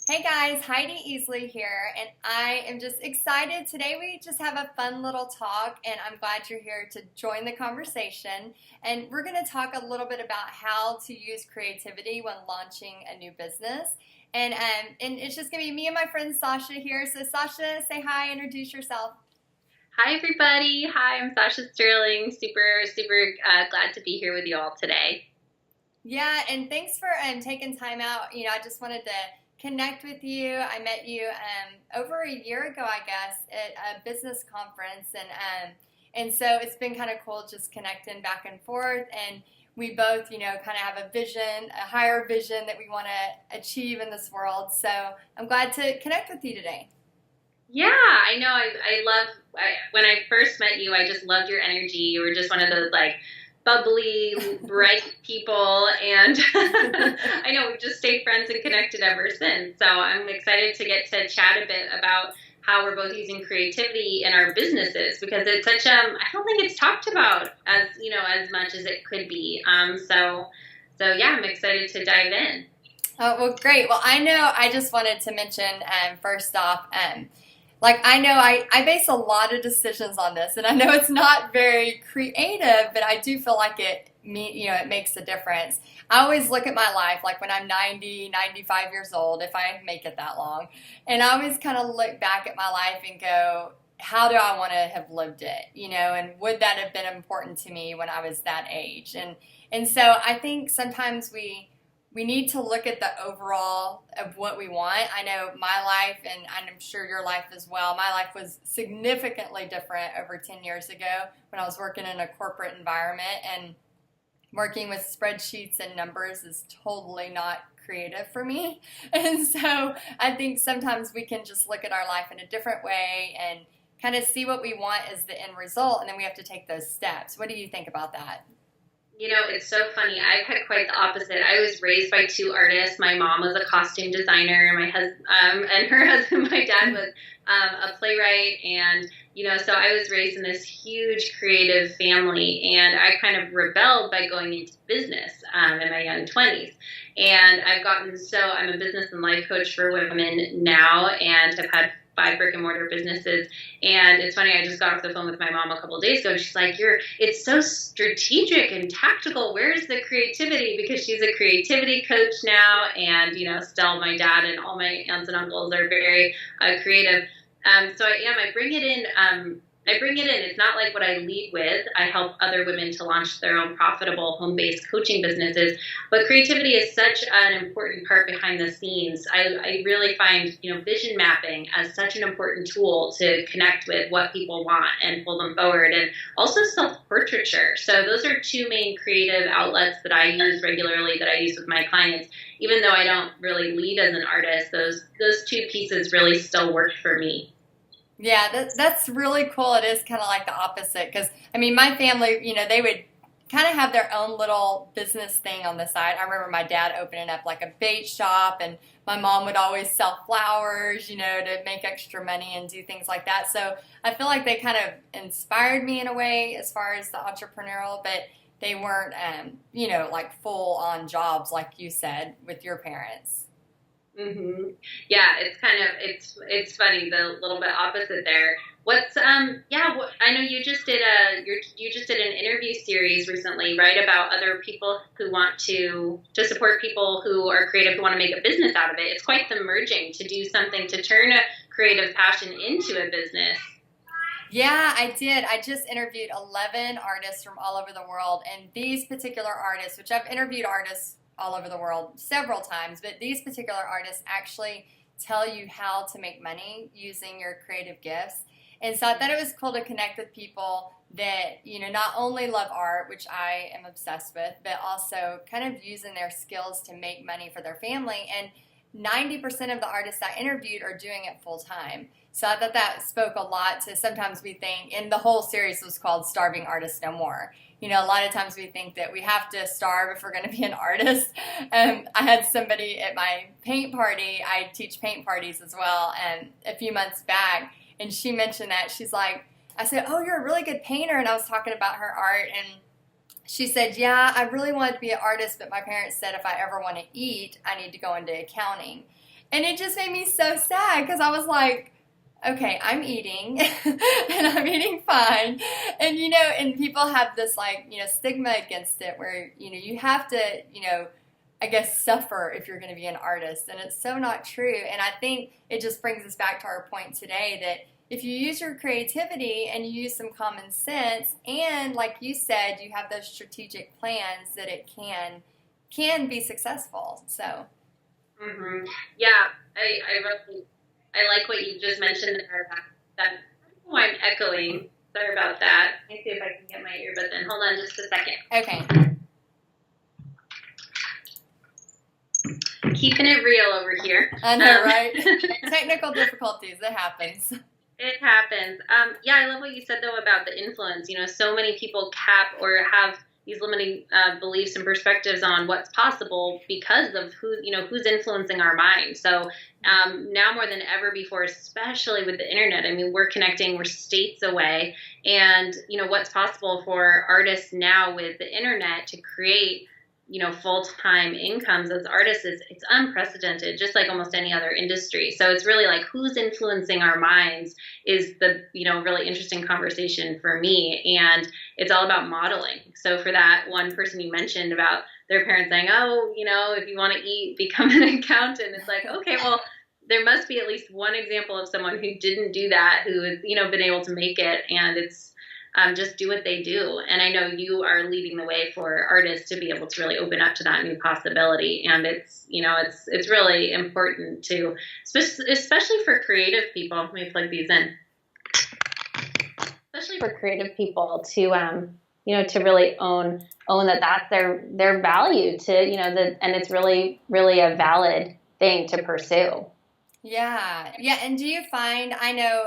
Hey guys, Heidi Easley here, and I am just excited. Today we just have a fun little talk, and I'm glad you're here to join the conversation. And we're going to talk a little bit about how to use creativity when launching a new business. And it's just going to be me and my friend Sacha here. So Sacha, say hi, introduce yourself. Hi, everybody. Hi, I'm Sasha Sterling. Super glad to be here with you all today. Yeah, and thanks for taking time out. I just wanted to connect with you. I met you over a year ago, I guess, at a business conference, and so it's been kind of cool just connecting back and forth. And we both, kind of have a vision, a higher vision that we want to achieve in this world. So I'm glad to connect with you today. Yeah, I know. When I first met you, I just loved your energy. You were just one of those like bubbly, bright people. And I know we've just stayed friends and connected ever since. So I'm excited to get to chat a bit about how we're both using creativity in our businesses because it's I don't think it's talked about as much as it could be. So yeah, I'm excited to dive in. Oh, well, great. Well, I know I just wanted to mention first off, like I know I base a lot of decisions on this, and I know it's not very creative, but I do feel like it makes a difference. I always look at my life like when I'm 90, 95 years old, if I make it that long, and I always kind of look back at my life and go, how do I want to have lived it? And would that have been important to me when I was that age? And so I think sometimes we need to look at the overall of what we want. I know my life, and I'm sure your life as well, my life was significantly different over 10 years ago when I was working in a corporate environment, and working with spreadsheets and numbers is totally not creative for me. And so I think sometimes we can just look at our life in a different way and kind of see what we want as the end result, and then we have to take those steps. What do you think about that? You know, it's so funny. I've had quite the opposite. I was raised by two artists. My mom was a costume designer, and her husband, my dad, was a playwright. And so I was raised in this huge creative family, and I kind of rebelled by going into business in my young 20s. And I'm a business and life coach for women now, and have had five brick and mortar businesses. And it's funny, I just got off the phone with my mom a couple of days ago, and she's like, it's so strategic and tactical. Where's the creativity? Because she's a creativity coach now, and still my dad and all my aunts and uncles are very creative. So I bring it in. It's not like what I lead with. I help other women to launch their own profitable home-based coaching businesses. But creativity is such an important part behind the scenes. I really find, vision mapping as such an important tool to connect with what people want and pull them forward. And also self-portraiture. So those are two main creative outlets that I use regularly, that I use with my clients. Even though I don't really lead as an artist, those two pieces really still work for me. Yeah, that's really cool. It is kind of like the opposite because, I mean, my family, they would kind of have their own little business thing on the side. I remember my dad opening up like a bait shop, and my mom would always sell flowers, to make extra money and do things like that. So I feel like they kind of inspired me in a way as far as the entrepreneurial, but they weren't, like full on jobs like you said with your parents. Yeah, it's funny, the little bit opposite there. I know you just did an interview series recently, right, about other people who want to support people who are creative, who want to make a business out of it. It's quite the merging to do something to turn a creative passion into a business. Yeah, I did. I just interviewed 11 artists from all over the world, and these particular artists, which I've interviewed artists all over the world several times, but these particular artists actually tell you how to make money using your creative gifts. And so I thought it was cool to connect with people that, not only love art, which I am obsessed with, but also kind of using their skills to make money for their family. And 90% of the artists I interviewed are doing it full time. So I thought that spoke a lot to, sometimes we think, and the whole series was called Starving Artists No More. A lot of times we think that we have to starve if we're going to be an artist. I had somebody at my paint party, I teach paint parties as well, and a few months back, and she mentioned that. She's like, I said, oh, you're a really good painter, and I was talking about her art, and she said, yeah, I really wanted to be an artist, but my parents said if I ever want to eat, I need to go into accounting. And it just made me so sad because I was like, okay, I'm eating and I'm eating fine. And, and people have this like, stigma against it where, you have to, I guess, suffer if you're going to be an artist. And it's so not true. And I think it just brings us back to our point today that if you use your creativity and you use some common sense and, like you said, you have those strategic plans, that it can be successful. So. Mm-hmm. Yeah, I like what you just mentioned there. That I'm echoing. Sorry about that. Let me see if I can get my earbud in. Hold on just a second. Okay. Keeping it real over here. I know, right? Technical difficulties. It happens. It happens. Yeah, I love what you said, though, about the influence. So many people cap or have these limiting beliefs and perspectives on what's possible because of who's influencing our minds. So now more than ever before, especially with the internet, I mean, we're connecting, we're states away. And, what's possible for artists now with the internet to create full-time incomes as artists it's unprecedented, just like almost any other industry. So it's really like who's influencing our minds is the, really interesting conversation for me. And it's all about modeling. So for that one person you mentioned about their parents saying, oh, if you want to eat, become an accountant. It's like, okay, well, there must be at least one example of someone who didn't do that, who has, been able to make it. And it's, just do what they do. And I know you are leading the way for artists to be able to really open up to that new possibility. And it's, it's really important to, especially for creative people, let me plug these in, especially for creative people to, to really own that that's their value to, and it's really, really a valid thing to pursue. Yeah. Yeah. And do you find, I know,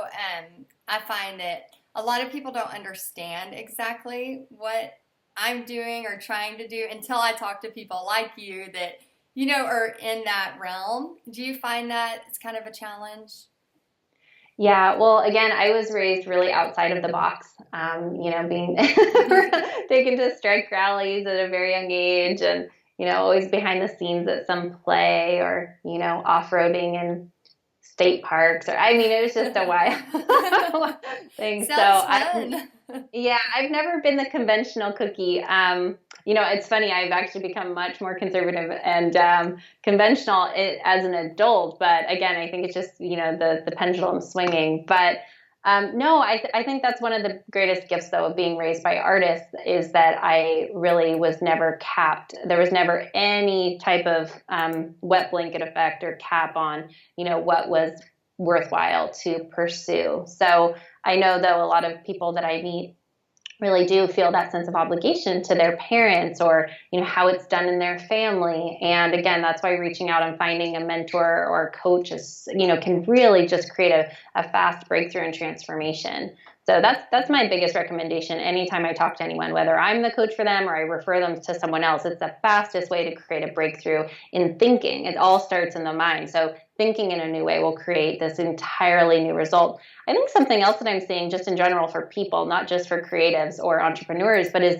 I find that a lot of people don't understand exactly what I'm doing or trying to do until I talk to people like you that, are in that realm. Do you find that it's kind of a challenge? Yeah, well, again, I was raised really outside of the box, being taken to strike rallies at a very young age and, always behind the scenes at some play or, off-roading in state parks it was just a wild thing. Sounds fun. I've never been the conventional cookie. It's funny, I've actually become much more conservative and conventional as an adult, but again, I think it's just, the pendulum swinging. But no, I think that's one of the greatest gifts, though, of being raised by artists is that I really was never capped. There was never any type of wet blanket effect or cap on, what was worthwhile to pursue. So I know, though, a lot of people that I meet really do feel that sense of obligation to their parents or, how it's done in their family. And again, that's why reaching out and finding a mentor or a coach is, can really just create a fast breakthrough and transformation. So that's my biggest recommendation. Anytime I talk to anyone, whether I'm the coach for them or I refer them to someone else, it's the fastest way to create a breakthrough in thinking. It all starts in the mind. So thinking in a new way will create this entirely new result. I think something else that I'm seeing just in general for people, not just for creatives or entrepreneurs, but is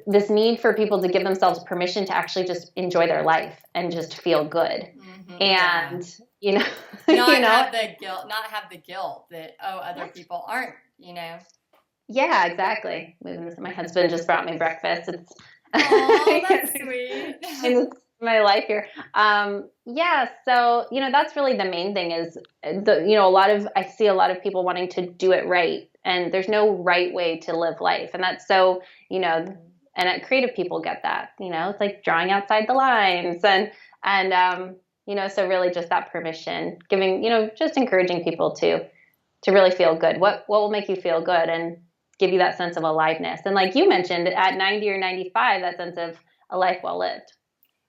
this need for people to give themselves permission to actually just enjoy their life and just feel good. Mm-hmm. And, not have the guilt that, other people aren't, Yeah, exactly. My husband just brought me breakfast. It's that's sweet. It's my life here. So, that's really the main thing is I see a lot of people wanting to do it right, and there's no right way to live life. And that's so, and creative people get that, it's like drawing outside the lines and so really just that permission, giving, just encouraging people to really feel good. What will make you feel good and give you that sense of aliveness? And like you mentioned, at 90 or 95, that sense of a life well lived.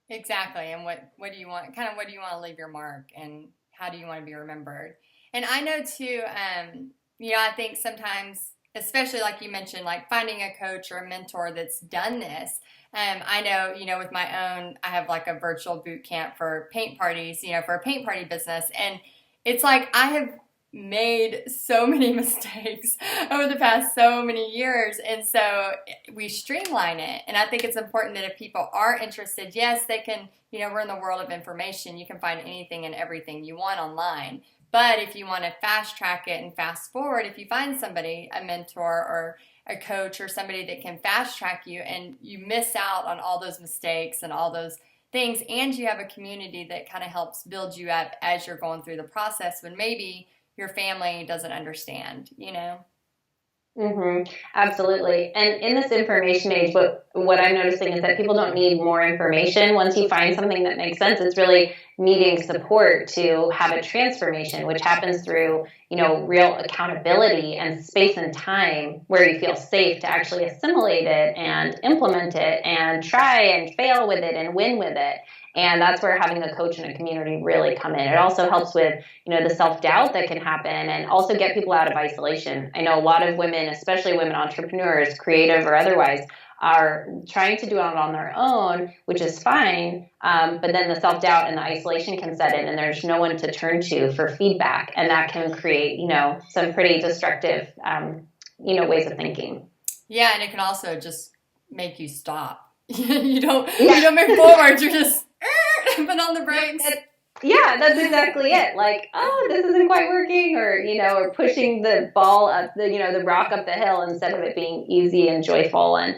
Exactly. And what do you want? Kind of what do you want to leave your mark, and how do you want to be remembered? And I know too, I think sometimes, especially like you mentioned, like finding a coach or a mentor that's done this. I know, with my own, I have like a virtual boot camp for paint parties, for a paint party business. And it's like I have made so many mistakes over the past so many years. And so we streamline it. And I think it's important that if people are interested, yes, they can, we're in the world of information. You can find anything and everything you want online. But if you want to fast track it and fast forward, if you find somebody, a mentor or a coach or somebody that can fast track you, and you miss out on all those mistakes and all those things, and you have a community that kind of helps build you up as you're going through the process when maybe your family doesn't understand, Absolutely. And in this information age, what I'm noticing is that people don't need more information. Once you find something that makes sense, it's really needing support to have a transformation, which happens through, real accountability and space and time where you feel safe to actually assimilate it and implement it and try and fail with it and win with it. And that's where having a coach and a community really come in. It also helps with, the self-doubt that can happen and also get people out of isolation. I know a lot of women, especially women entrepreneurs, creative or otherwise, are trying to do it on their own, which is fine. But then the self-doubt and the isolation can set in and there's no one to turn to for feedback. And that can create, some pretty destructive, ways of thinking. Yeah. And it can also just make you stop. you don't move forward. You're just put on the brakes. Yeah, that's exactly it. Like, this isn't quite working, or or pushing the ball up the rock up the hill instead of it being easy and joyful and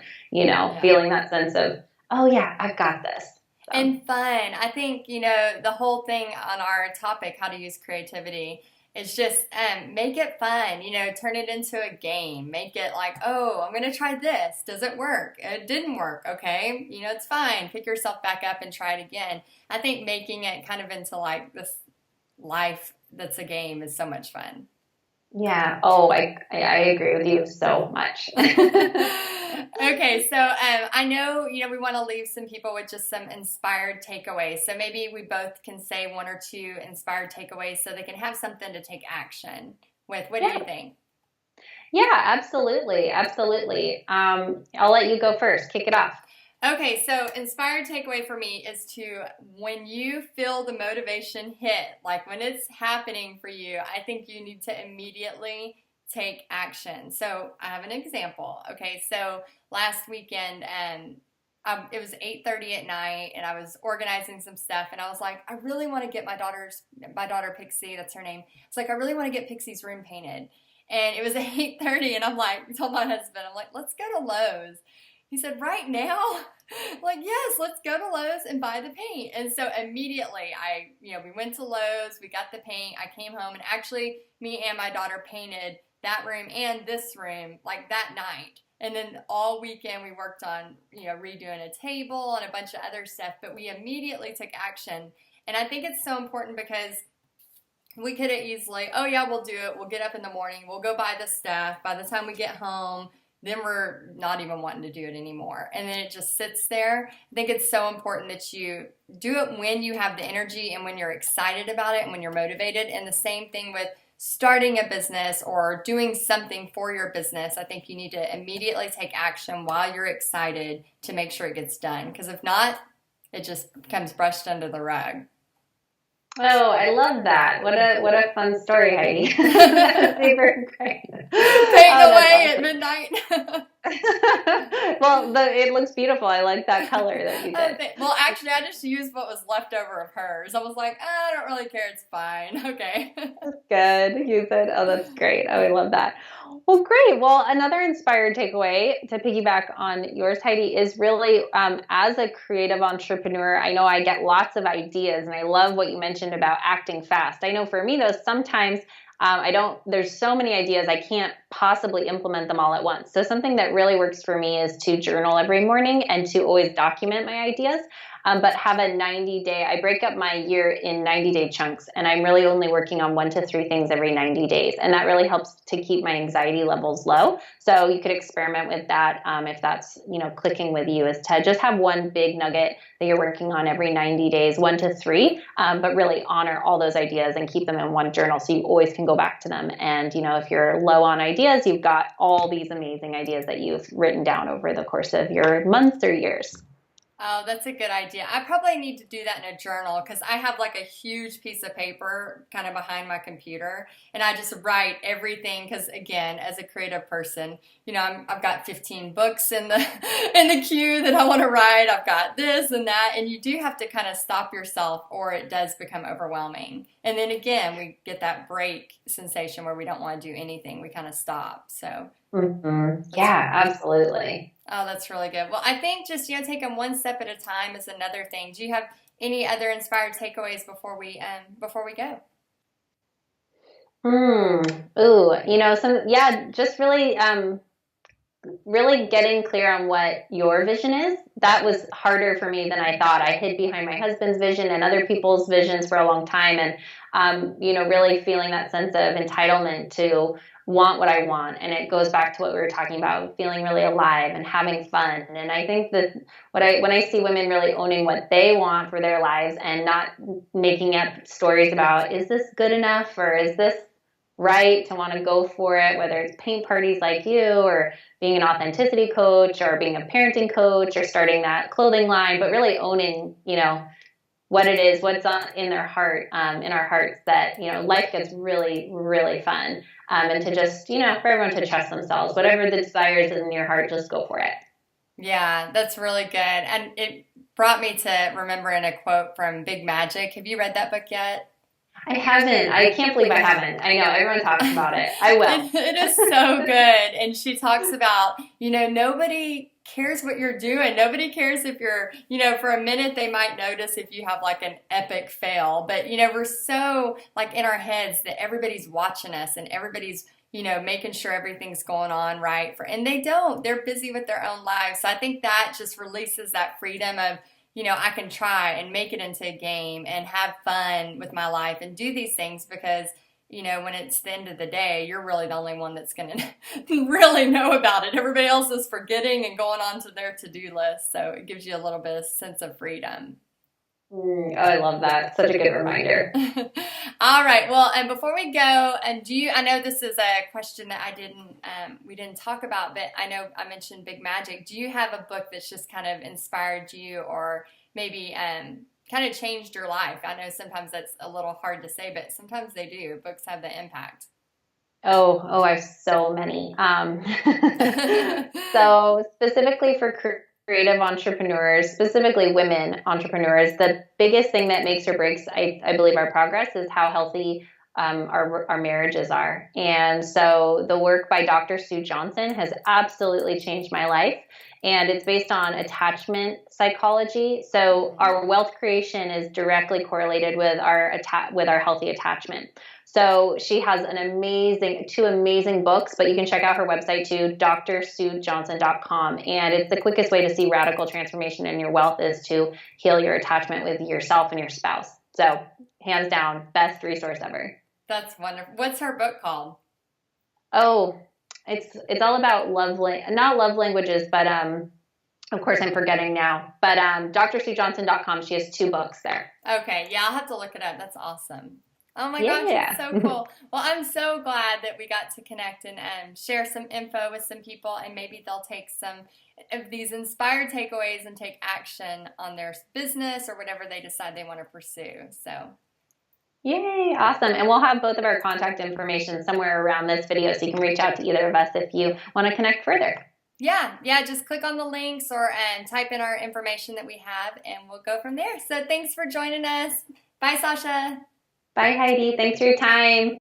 feeling that sense of, oh yeah, I've got this. So. And fun. I think the whole thing on our topic, how to use creativity, is just make it fun. Turn it into a game. Make it like, oh, I'm going to try this. Does it work? It didn't work. Okay. It's fine. Pick yourself back up and try it again. I think making it kind of into like this life that's a game is so much fun. Yeah. Oh, I agree with you so much. Okay. So I know, we want to leave some people with just some inspired takeaways. So maybe we both can say one or two inspired takeaways so they can have something to take action with. What do you think? Yeah, absolutely. Absolutely. I'll let you go first. Kick it off. Okay, so inspired takeaway for me is to, when you feel the motivation hit, like when it's happening for you, I think you need to immediately take action. So I have an example. Okay, so last weekend, it was 8:30 at night, and I was organizing some stuff, and I was like, I really want to get my daughter Pixie, that's her name. It's like, I really want to get Pixie's room painted. And it was 8:30, and I'm like, told my husband, I'm like, let's go to Lowe's. He said, right now? Like, yes, let's go to Lowe's and buy the paint. And so immediately we went to Lowe's, we got the paint, I came home, and actually me and my daughter painted that room and this room like that night. And then all weekend we worked on, redoing a table and a bunch of other stuff, but we immediately took action. And I think it's so important because we could have easily, oh yeah, we'll do it. We'll get up in the morning, we'll go buy the stuff. By the time we get home, then we're not even wanting to do it anymore. And then it just sits there. I think it's so important that you do it when you have the energy and when you're excited about it and when you're motivated. And the same thing with starting a business or doing something for your business. I think you need to immediately take action while you're excited to make sure it gets done. Because if not, it just becomes brushed under the rug. Oh, I love that. What a fun story, Heidi. They were great. Paint away at midnight. Well, it looks beautiful. I like that color that you did. Well, actually, I just used what was left over of hers. I was like, I don't really care. It's fine. Okay. That's good. You said, oh, that's great. Oh, I love that. Well, great. Well, another inspired takeaway to piggyback on yours, Heidi, is really as a creative entrepreneur, I know I get lots of ideas, and I love what you mentioned about acting fast. I know for me, though, sometimes there's so many ideas, I can't possibly implement them all at once. So something that really works for me is to journal every morning and to always document my ideas. But have a 90-day, I break up my year in 90-day chunks, and I'm really only working on 1 to 3 things every 90 days. And that really helps to keep my anxiety levels low. So you could experiment with that if that's, clicking with you, is to just have one big nugget that you're working on every 90 days, 1 to 3, but really honor all those ideas and keep them in one journal so you always can go back to them. And, if you're low on ideas, you've got all these amazing ideas that you've written down over the course of your months or years. Oh, that's a good idea. I probably need to do that in a journal because I have like a huge piece of paper kind of behind my computer and I just write everything because again, as a creative person, I've got 15 books in the in the queue that I want to write. I've got this and that, and you do have to kind of stop yourself or it does become overwhelming. And then again, we get that break sensation where we don't want to do anything. We kind of stop. So Yeah, absolutely. oh, that's really good. Well, I think just take them one step at a time is another thing. Do you have any other inspired takeaways before we go? Ooh, just really getting clear on what your vision is. That was harder for me than I thought. I hid behind my husband's vision and other people's visions for a long time, and really feeling that sense of entitlement to want what I want. And it goes back to what we were talking about, feeling really alive and having fun. And I think that when I see women really owning what they want for their lives and not making up stories about, is this good enough or is this right, to want to go for it, whether it's paint parties like you or being an authenticity coach or being a parenting coach or starting that clothing line, but really owning, what it is, what's in their heart, in our hearts, that, life gets really, really fun. And to just, for everyone to trust themselves, whatever the desire is in your heart, just go for it. Yeah, that's really good. And it brought me to remembering a quote from Big Magic. Have you read that book yet? I haven't. I can't believe I haven't. I know everyone talks about it. I will. It is so good. And she talks about, nobody cares what you're doing. Nobody cares if you're, for a minute they might notice if you have like an epic fail. But, we're so like in our heads that everybody's watching us and everybody's, making sure everything's going on right. And they don't. They're busy with their own lives. So I think that just releases that freedom of, I can try and make it into a game and have fun with my life and do these things because, when it's the end of the day, you're really the only one that's going to really know about it. Everybody else is forgetting and going on to their to-do list. So it gives you a little bit of sense of freedom. I love that. Such a good reminder. All right. Well, and before we go, and I know this is a question that we didn't talk about, but I know I mentioned Big Magic. Do you have a book that's just kind of inspired you or maybe kind of changed your life? I know sometimes that's a little hard to say, but sometimes they do. Books have the impact. Oh, I have so many. So specifically for creative entrepreneurs, specifically women entrepreneurs, the biggest thing that makes or breaks, I believe, our progress is how healthy our marriages are. And so the work by Dr. Sue Johnson has absolutely changed my life. And it's based on attachment psychology. So our wealth creation is directly correlated with our healthy attachment. So she has two amazing books, but you can check out her website too, drsuejohnson.com. And it's the quickest way to see radical transformation in your wealth is to heal your attachment with yourself and your spouse. So hands down, best resource ever. That's wonderful. What's her book called? Oh, it's all about not love languages, but of course I'm forgetting now. But drsuejohnson.com, she has 2 books there. Okay, yeah, I'll have to look it up. That's awesome. Oh my gosh, it's so cool. Well, I'm so glad that we got to connect and share some info with some people, and maybe they'll take some of these inspired takeaways and take action on their business or whatever they decide they want to pursue. So, yay, awesome. And we'll have both of our contact information somewhere around this video so you can reach out to either of us if you want to connect further. Yeah, just click on the links or type in our information that we have, and we'll go from there. So thanks for joining us. Bye, Sacha. Bye, Heidi. Thanks for your time.